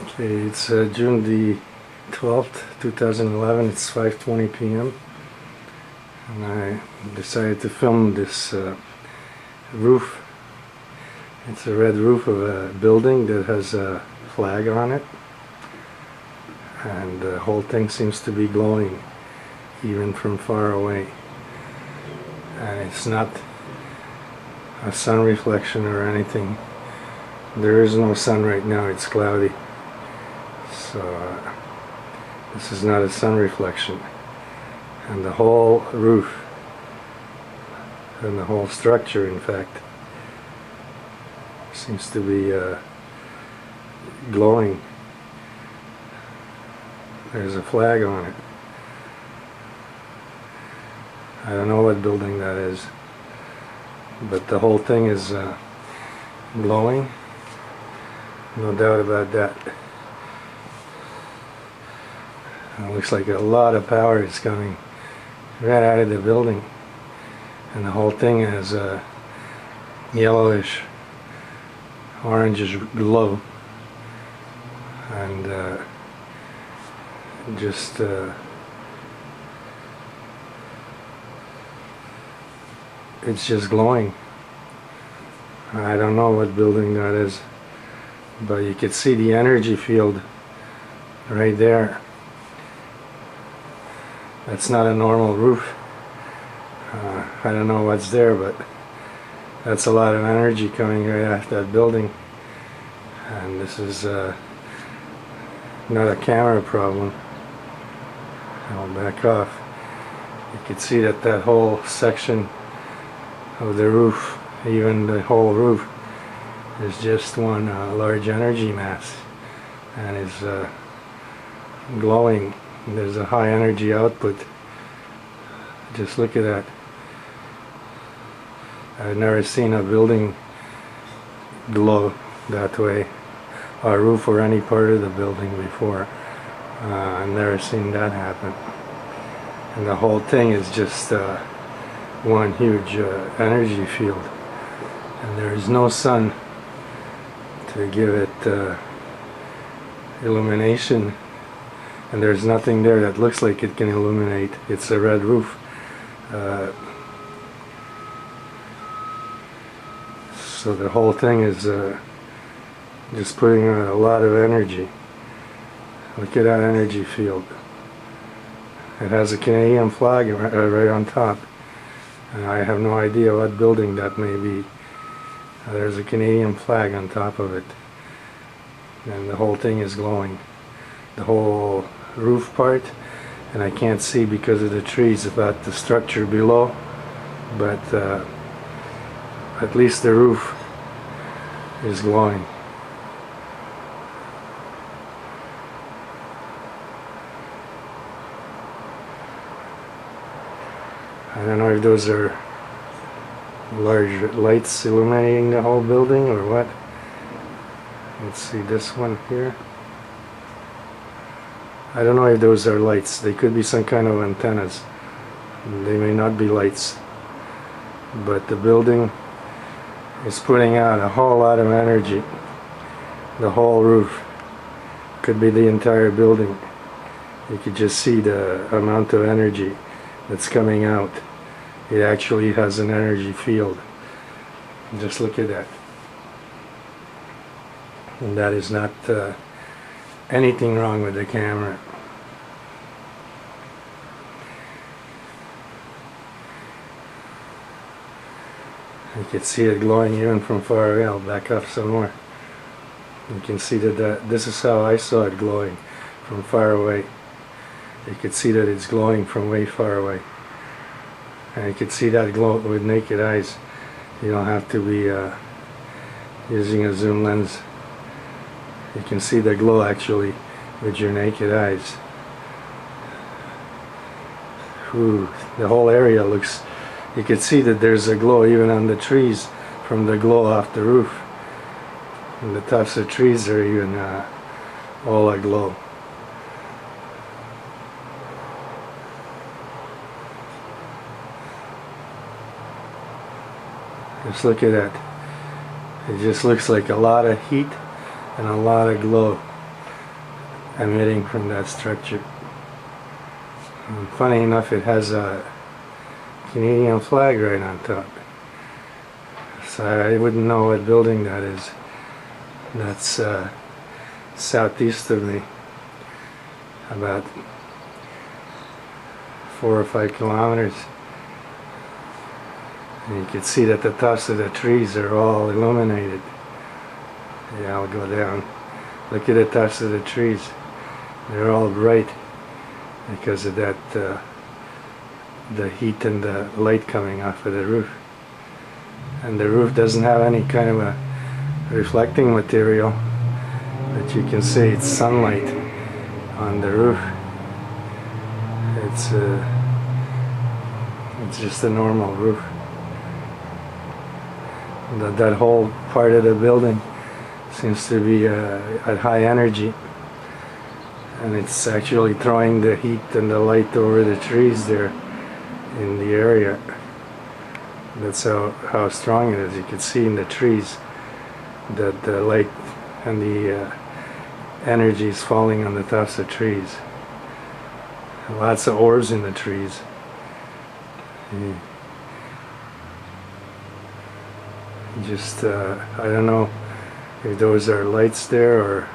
Okay, it's June the 12th, 2011. It's 5:20 p.m. and I decided to film this roof. It's a red roof of a building that has a flag on it, and the whole thing seems to be glowing even from far away. And it's not a sun reflection or anything. There is no sun right now, it's cloudy. So this is not a sun reflection. And the whole roof and the whole structure, in fact, seems to be glowing. There's a flag on it. I don't know what building that is, but the whole thing is glowing. No doubt about that. It looks like a lot of power is coming right out of the building, and the whole thing has a yellowish, orangish glow, and it's just glowing. I don't know what building that is, but you could see the energy field right there. That's not a normal roof. I don't know what's there, but that's a lot of energy coming right off that building. And this is not a camera problem. I'll back off. You can see that whole section of the roof, even the whole roof, is just one large energy mass, and is glowing. There's a high energy output. Just look at that. I've never seen a building glow that way, or a roof or any part of the building before. I've never seen that happen. And the whole thing is just one huge energy field, and there is no sun to give it illumination, and there's nothing there that looks like it can illuminate. It's a red roof. So the whole thing is just putting out a lot of energy. Look at that energy field. It has a Canadian flag right on top. And I have no idea what building that may be. There's a Canadian flag on top of it. And the whole thing is glowing. The whole roof part. And I can't see because of the trees about the structure below. But at least the roof is glowing. I don't know if those are large lights illuminating the whole building or what. Let's see this one here. I don't know if those are lights. They could be some kind of antennas. They may not be lights. But the building is putting out a whole lot of energy. The whole roof. Could be the entire building. You could just see the amount of energy that's coming out. It actually has an energy field. Just look at that. And that is not anything wrong with the camera. You can see it glowing even from far away. I'll back up some more. You can see that this is how I saw it glowing from far away. You could see that it's glowing from way far away. And you could see that glow with naked eyes. You don't have to be using a zoom lens. You can see the glow actually with your naked eyes. Ooh, the whole area looks, you can see that there's a glow even on the trees from the glow off the roof. And the tops of trees are even all aglow. Just look at that. It just looks like a lot of heat and a lot of glow. emitting from that structure. And funny enough, it has a Canadian flag right on top. So I wouldn't know what building that is. That's southeast of me, about 4 or 5 kilometers. And you can see that the tops of the trees are all illuminated. Yeah, I'll go down. Look at the tops of the trees. They're all bright because of that, the heat and the light coming off of the roof. And the roof doesn't have any kind of a reflecting material, but you can see it's sunlight on the roof. It's just a normal roof. That whole part of the building seems to be at high energy, and it's actually throwing the heat and the light over the trees there in the area. That's how strong it is. You can see in the trees that the light and the energy is falling on the tops of trees. Lots of orbs in the trees. Just I don't know if those are lights there or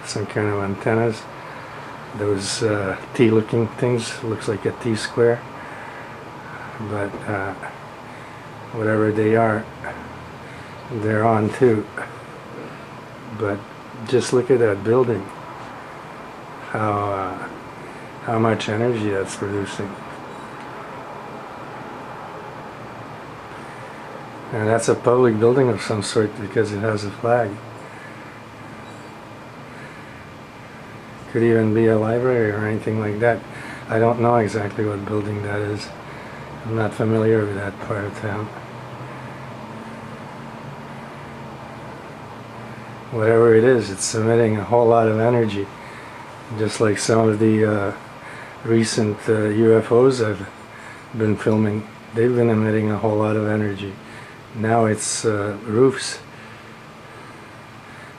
some kind of antennas. Those T-looking things, looks like a T-square, but whatever they are, they're on too. But just look at that building, how much energy that's producing. And that's a public building of some sort because it has a flag. Could even be a library or anything like that. I don't know exactly what building that is. I'm not familiar with that part of town. Whatever it is, it's emitting a whole lot of energy. Just like some of the recent UFOs I've been filming. They've been emitting a whole lot of energy. Now it's roofs,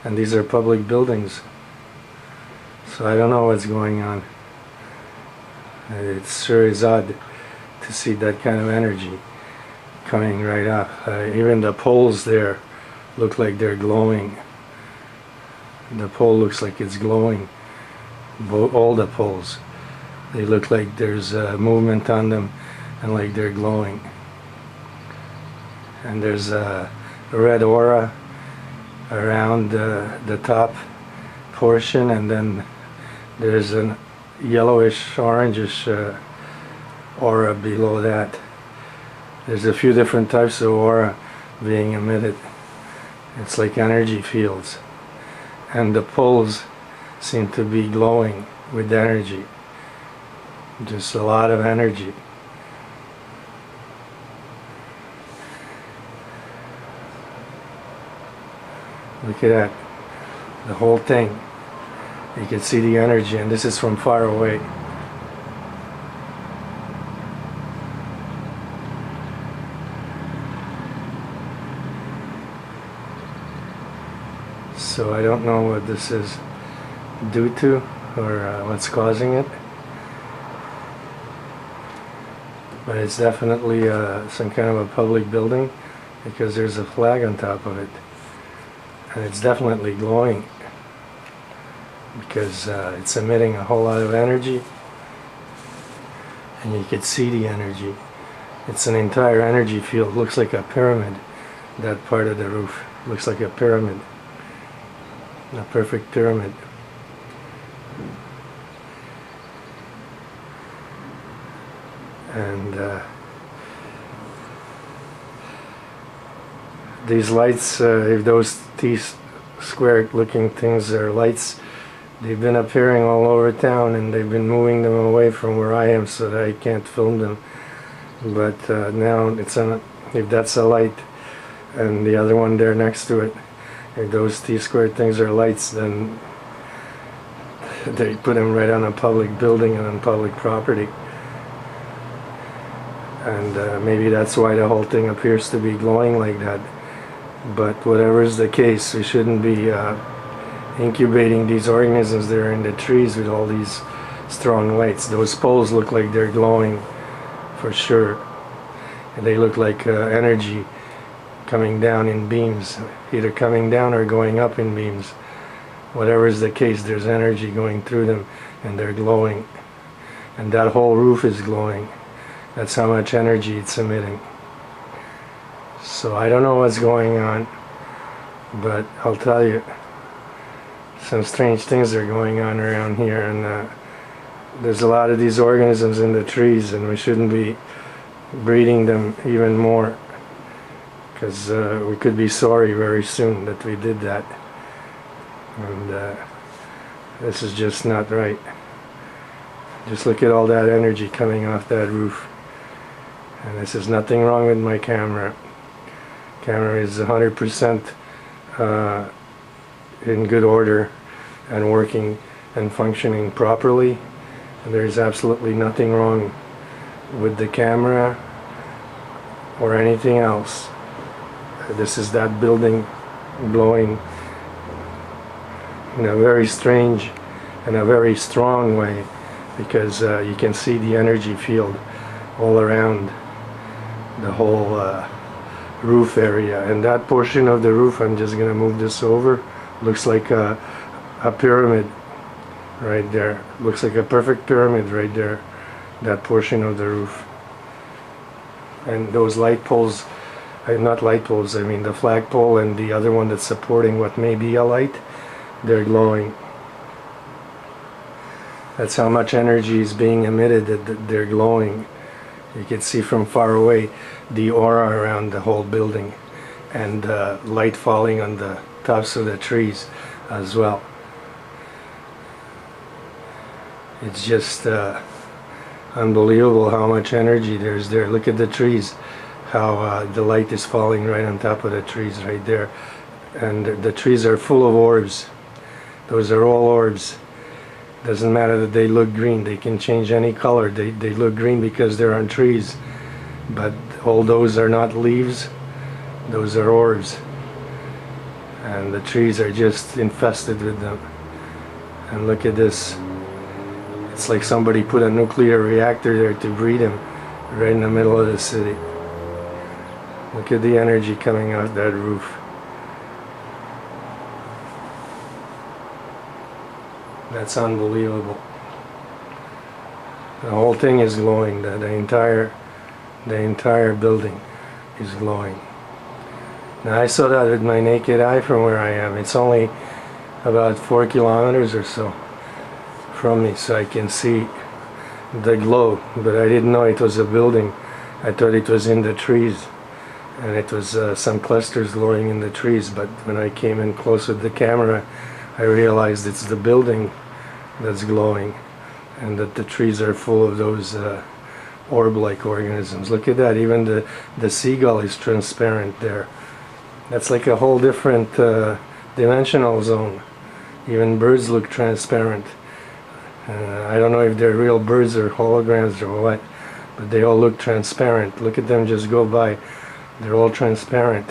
and these are public buildings, so I don't know what's going on. It sure is odd to see that kind of energy coming right up. Even the poles there look like they're glowing. The pole looks like it's glowing. All the poles, they look like there's movement on them and like they're glowing. And there's a red aura around the top portion, and then there's a yellowish, orangish aura below that. There's a few different types of aura being emitted. It's like energy fields, and the poles seem to be glowing with energy. Just a lot of energy. Look at that, the whole thing. You can see the energy, and this is from far away. So I don't know what this is due to, or what's causing it. But it's definitely some kind of a public building, because there's a flag on top of it. And it's definitely glowing because it's emitting a whole lot of energy, and you can see the energy. It's an entire energy field. Looks like a pyramid. That part of the roof looks like a pyramid, a perfect pyramid. And these lights, if those T-square looking things are lights, they've been appearing all over town, and they've been moving them away from where I am so that I can't film them. But now it's on, if that's a light, and the other one there next to it, if those T-square things are lights, then they put them right on a public building and on public property. And maybe that's why the whole thing appears to be glowing like that. But whatever is the case, we shouldn't be incubating these organisms that are in the trees with all these strong lights. Those poles look like they're glowing for sure. And they look like energy coming down in beams, either coming down or going up in beams. Whatever is the case, there's energy going through them and they're glowing. And that whole roof is glowing. That's how much energy it's emitting. So I don't know what's going on, but I'll tell you, some strange things are going on around here, and there's a lot of these organisms in the trees, and we shouldn't be breeding them even more, because we could be sorry very soon that we did that. And this is just not right. Just look at all that energy coming off that roof. And this is nothing wrong with my camera. Camera is 100% in good order and working and functioning properly. And there's absolutely nothing wrong with the camera or anything else. This is that building glowing in a very strange and a very strong way, because you can see the energy field all around the whole roof area. And that portion of the roof, I'm just going to move this over, looks like a pyramid right there. Looks like a perfect pyramid right there, that portion of the roof. And those light poles, not light poles, I mean the flagpole and the other one that's supporting what may be a light, they're glowing. That's how much energy is being emitted, that they're glowing. You can see from far away the aura around the whole building, and light falling on the tops of the trees as well. It's just unbelievable how much energy there's there. Look at the trees, how the light is falling right on top of the trees right there. And the trees are full of orbs. Those are all orbs. Doesn't matter that they look green, they can change any color. They look green because they're on trees, but all those are not leaves, those are orbs, and the trees are just infested with them. And look at this, it's like somebody put a nuclear reactor there to breed them right in the middle of the city. Look at the energy coming out that roof. That's unbelievable. The whole thing is glowing. The entire building is glowing. Now I saw that with my naked eye from where I am. It's only about 4 kilometers or so from me, so I can see the glow. But I didn't know it was a building. I thought it was in the trees, and it was some clusters glowing in the trees. But when I came in close with the camera, I realized it's the building that's glowing, and that the trees are full of those orb-like organisms. Look at that, even the seagull is transparent there. That's like a whole different dimensional zone. Even birds look transparent. I don't know if they're real birds or holograms or what, but they all look transparent. Look at them just go by. They're all transparent.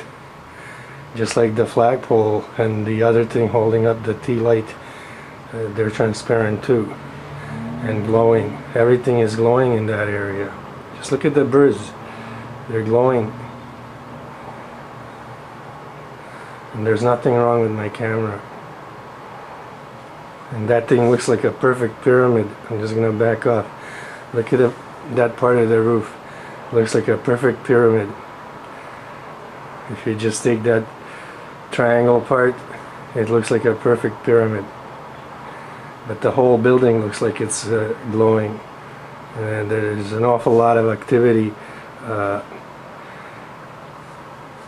Just like the flagpole and the other thing holding up the tea light, they're transparent too, and glowing. Everything is glowing in that area. Just look at the birds, they're glowing. And there's nothing wrong with my camera. And that thing looks like a perfect pyramid. I'm just going to back off. Look at that part of the roof. Looks like a perfect pyramid. If you just take that triangle part, it looks like a perfect pyramid. But the whole building looks like it's glowing, and there's an awful lot of activity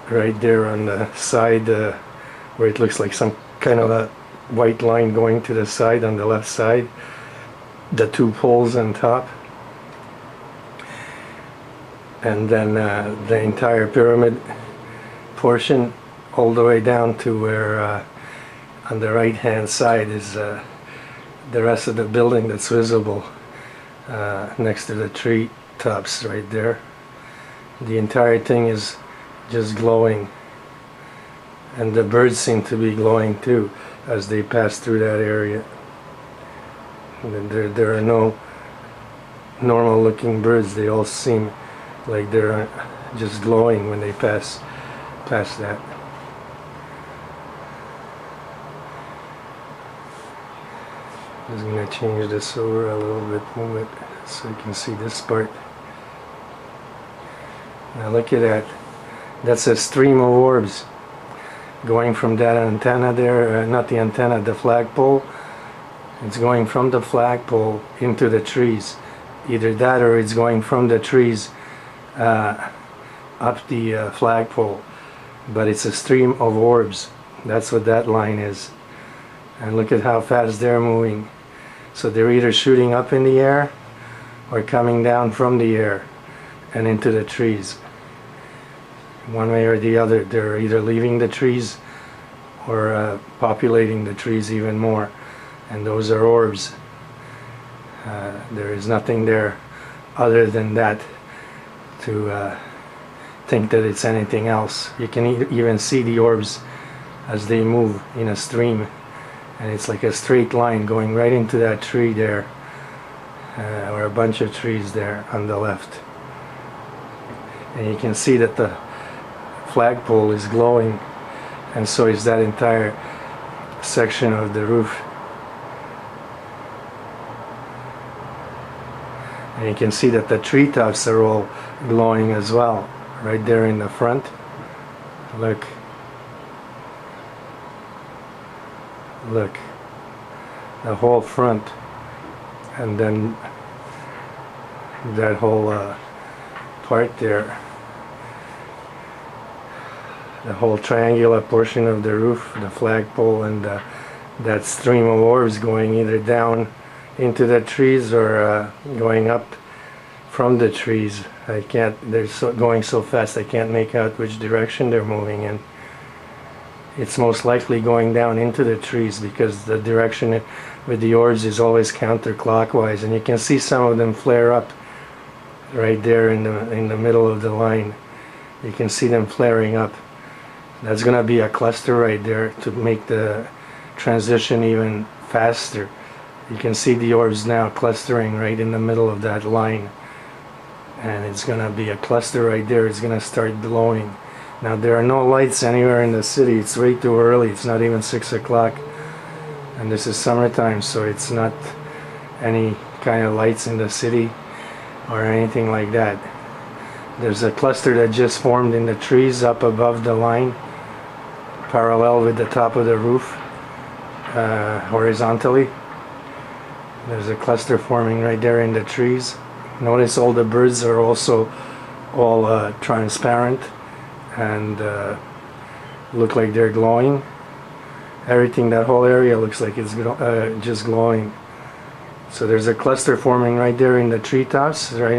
right there on the side where it looks like some kind of a white line going to the side on the left side, the two poles on top, and then the entire pyramid portion all the way down to where on the right hand side is the rest of the building that's visible next to the tree tops right there. The entire thing is just glowing. And the birds seem to be glowing too as they pass through that area. And there are no normal looking birds. They all seem like they're just glowing when they pass that. I'm just going to change this over a little bit, move it so you can see this part. Now look at that. That's a stream of orbs going from that antenna there, not the antenna, the flagpole. It's going from the flagpole into the trees. Either that or it's going from the trees up the flagpole. But it's a stream of orbs. That's what that line is. And look at how fast they're moving. So they're either shooting up in the air or coming down from the air and into the trees. One way or the other, they're either leaving the trees or populating the trees even more. And those are orbs. There is nothing there other than that to think that it's anything else. You can even see the orbs as they move in a stream. And it's like a straight line going right into that tree there, or a bunch of trees there on the left. And you can see that the flagpole is glowing, and so is that entire section of the roof. And you can see that the treetops are all glowing as well, right there in the front. Look. Look, the whole front, and then that whole part there, the whole triangular portion of the roof, the flagpole, and that stream of orbs going either down into the trees or going up from the trees. I can't, they're going so fast I can't make out which direction they're moving in. It's most likely going down into the trees because the direction with the orbs is always counterclockwise, and you can see some of them flare up right there in the middle of the line. You can see them flaring up. That's going to be a cluster right there to make the transition even faster. You can see the orbs now clustering right in the middle of that line, and it's going to be a cluster right there. It's going to start glowing. Now there are no lights anywhere in the city. It's way too early. It's not even 6 o'clock, and this is summertime, so it's not any kind of lights in the city or anything like that. There's a cluster that just formed in the trees up above the line, parallel with the top of the roof, horizontally. There's a cluster forming right there in the trees. Notice all the birds are also all transparent and look like they're glowing. Everything, that whole area looks like it's just glowing. So there's a cluster forming right there in the treetops, right